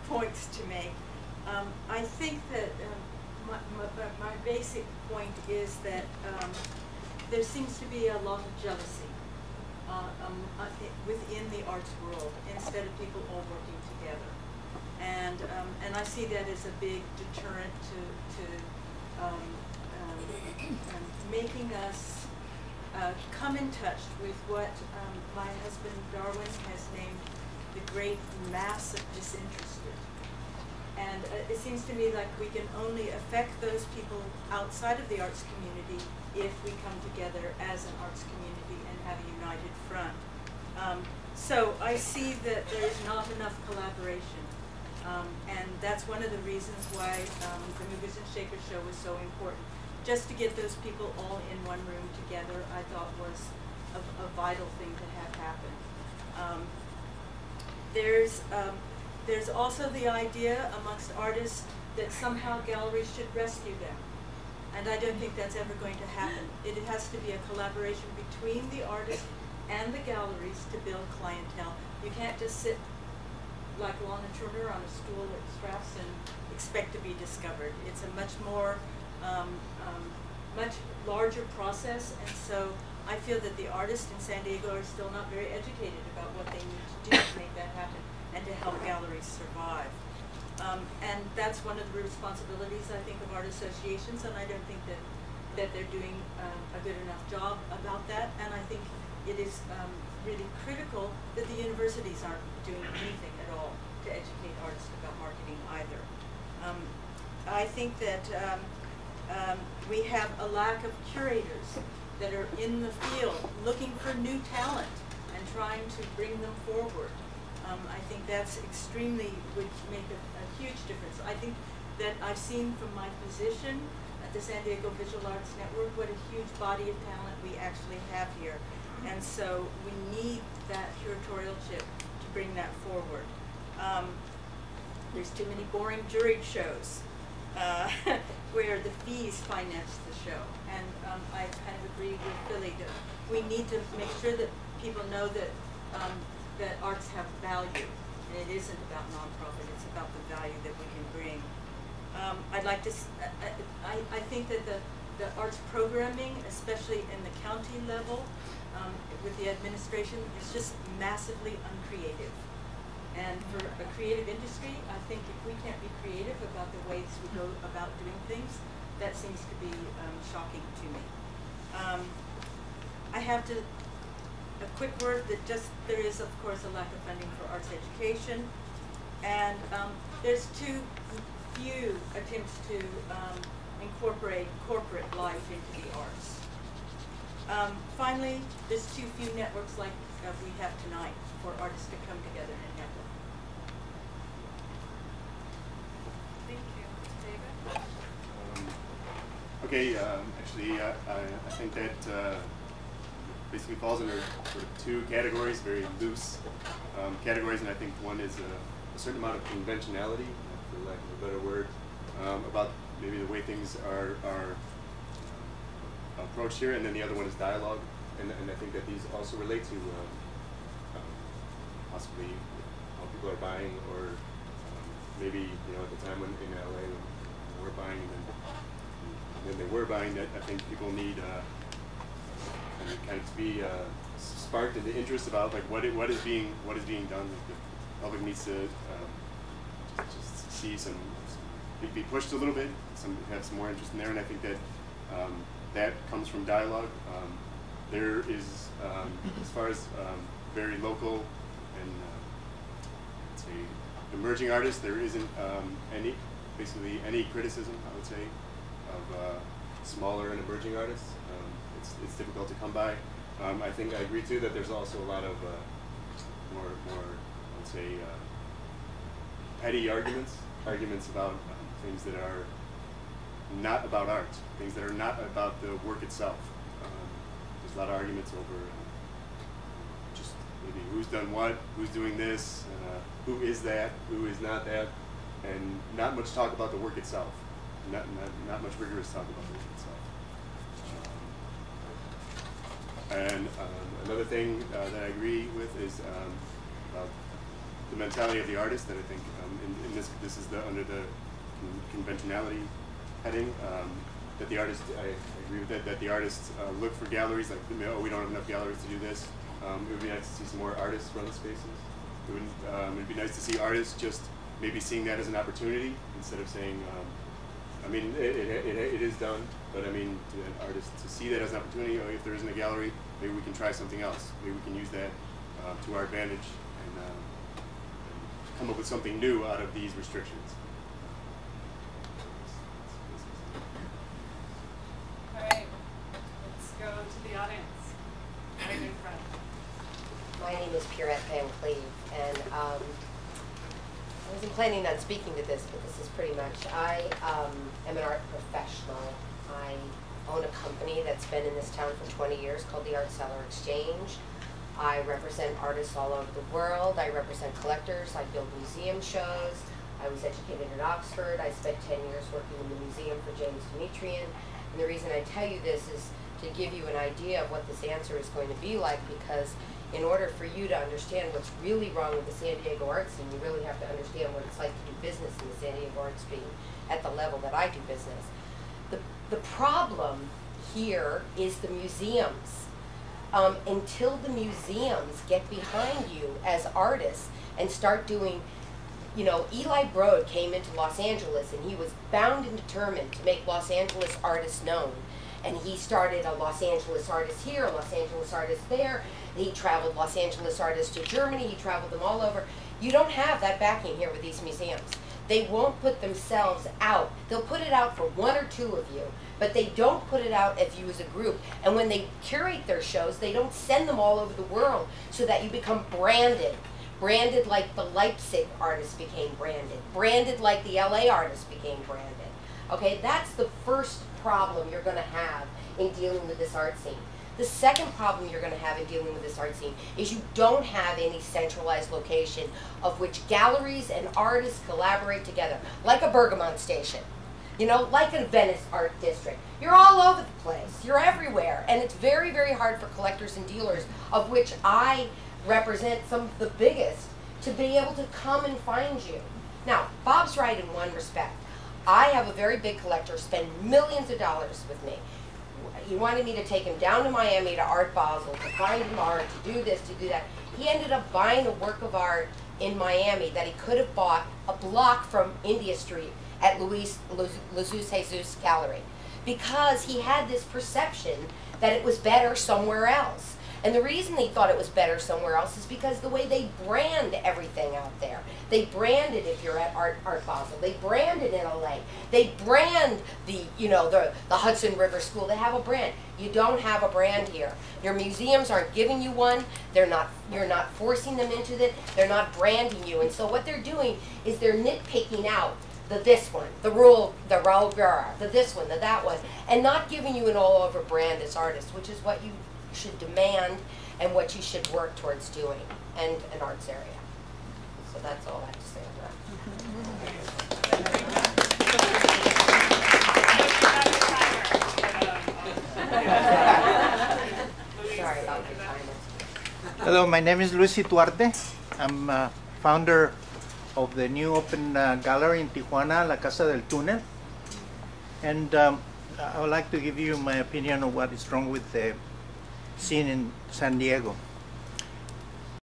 points to make. I think that my basic point is that there seems to be a lot of jealousy within the arts world instead of people all working together. And I see that as a big deterrent to making us come in touch with what my husband Darwin has named the great mass of disinterested. And it seems to me like we can only affect those people outside of the arts community if we come together as an arts community and have a united front. So I see that there is not enough collaboration. And that's one of the reasons why the Movers and Shakers show was so important. Just to get those people all in one room together, I thought was a vital thing to have happen. There's also the idea amongst artists that somehow galleries should rescue them. And I don't think that's ever going to happen. It has to be a collaboration between the artist and the galleries to build clientele. You can't just sit like Lana Turner on a stool at Straths and expect to be discovered. It's a much more, much larger process, and so I feel that the artists in San Diego are still not very educated about what they need to do to make that happen and to help galleries survive. And that's one of the responsibilities, I think, of art associations, and I don't think that they're doing a good enough job about that, and I think it is really critical that the universities aren't doing anything at all to educate artists about marketing either. I think that we have a lack of curators that are in the field looking for new talent and trying to bring them forward. I think that's would make a huge difference. I think that I've seen from my position at the San Diego Visual Arts Network what a huge body of talent we actually have here. And so we need that curatorialship to bring that forward. There's too many boring juried shows where the fees finance the show. And I kind of agree with Billy that we need to make sure that people know that that arts have value. And it isn't about nonprofit, it's about the value that we can bring. I'd like to, I think that the arts programming, especially in the county level, with the administration, is just massively uncreative. And for a creative industry, I think if we can't be creative about the ways we go about doing things, that seems to be shocking to me. I have to, a quick word that there is of course a lack of funding for arts education, and there's too few attempts to incorporate corporate life into the arts. Finally, there's too few networks like we have tonight for artists to come together and network. Thank you. David? Okay, actually, I think that basically falls under sort of two categories, very loose categories, and I think one is a certain amount of conventionality, for lack of a better word, about maybe the way things are approached here, and then the other one is dialogue, and I think that these also relate to possibly how people are buying, or maybe at the time when in LA when they were buying, and then they were buying, that I think people need kind of to be sparked into interest about like what is being done. Like the public needs to just see be pushed a little bit, have some more interest in there, and I think that that comes from dialogue. There is, as far as very local and let's say emerging artists, there isn't basically any criticism, I would say, of smaller and emerging artists. It's difficult to come by. I think I agree too that there's also a lot of more I would say petty arguments about things that are not about art, things that are not about the work itself. There's a lot of arguments over just maybe who's done what, who's doing this, who is that, who is not that, and not much talk about the work itself. Not much rigorous talk about the work itself. And another thing that I agree with is about the mentality of the artist that I think in this is under the conventionality heading, that the artist, I agree with that the artists look for galleries like, oh, we don't have enough galleries to do this. It would be nice to see some more artists run spaces. It'd be nice to see artists just maybe seeing that as an opportunity instead of saying, I mean, it is done, but I mean, to artists to see that as an opportunity, if there isn't a gallery, maybe we can try something else. Maybe we can use that to our advantage and come up with something new out of these restrictions. All right, let's go to the audience. Right in front. My name is Pierrette Van Cleve, and I wasn't planning on speaking to this, but this is pretty much, I am an art professional. I own a company that's been in this town for 20 years called the Art Seller Exchange. I represent artists all over the world. I represent collectors. I build museum shows. I was educated at Oxford. I spent 10 years working in the museum for James Demetrian. And the reason I tell you this is to give you an idea of what this answer is going to be like, because in order for you to understand what's really wrong with the San Diego art scene, you really have to understand what it's like to do business in the San Diego art scene at the level that I do business. The problem here is the museums. Until the museums get behind you as artists and start doing, you know, Eli Broad came into Los Angeles and he was bound and determined to make Los Angeles artists known. And he started a Los Angeles artist here, a Los Angeles artist there. He traveled Los Angeles artists to Germany. He traveled them all over. You don't have that backing here with these museums. They won't put themselves out. They'll put it out for one or two of you, but they don't put it out as you as a group. And when they curate their shows, they don't send them all over the world so that you become branded. Branded like the Leipzig artists became branded. Branded like the LA artists became branded. Okay, that's the first problem you're going to have in dealing with this art scene. The second problem you're going to have in dealing with this art scene is you don't have any centralized location of which galleries and artists collaborate together, like a Bergamot station, you know, like a Venice art district. You're all over the place. You're everywhere. And it's very, very hard for collectors and dealers, of which I represent some of the biggest, to be able to come and find you. Now, Bob's right in one respect. I have a very big collector spend millions of dollars with me. He wanted me to take him down to Miami to Art Basel, to find him art, to do this, to do that. He ended up buying a work of art in Miami that he could have bought a block from India Street at Luis Jesus Gallery, because he had this perception that it was better somewhere else. And the reason he thought it was better somewhere else is because the way they brand everything out there. They brand it if you're at Art Basel. They brand it in LA. They brand the, you know, the Hudson River School. They have a brand. You don't have a brand here. Your museums aren't giving you one. You're not forcing them into it. They're not branding you. And so what they're doing is they're nitpicking out the this one, the Raul Guerra, the this one, the that one, and not giving you an all-over brand as artists, which is what you should demand and what you should work towards doing, and an arts area. So that's all I have to say on that. Sorry about the timer. Hello, my name is Luis Duarte. I'm founder of the new open gallery in Tijuana, La Casa del Túnel. And I would like to give you my opinion on what is wrong with the scene in San Diego.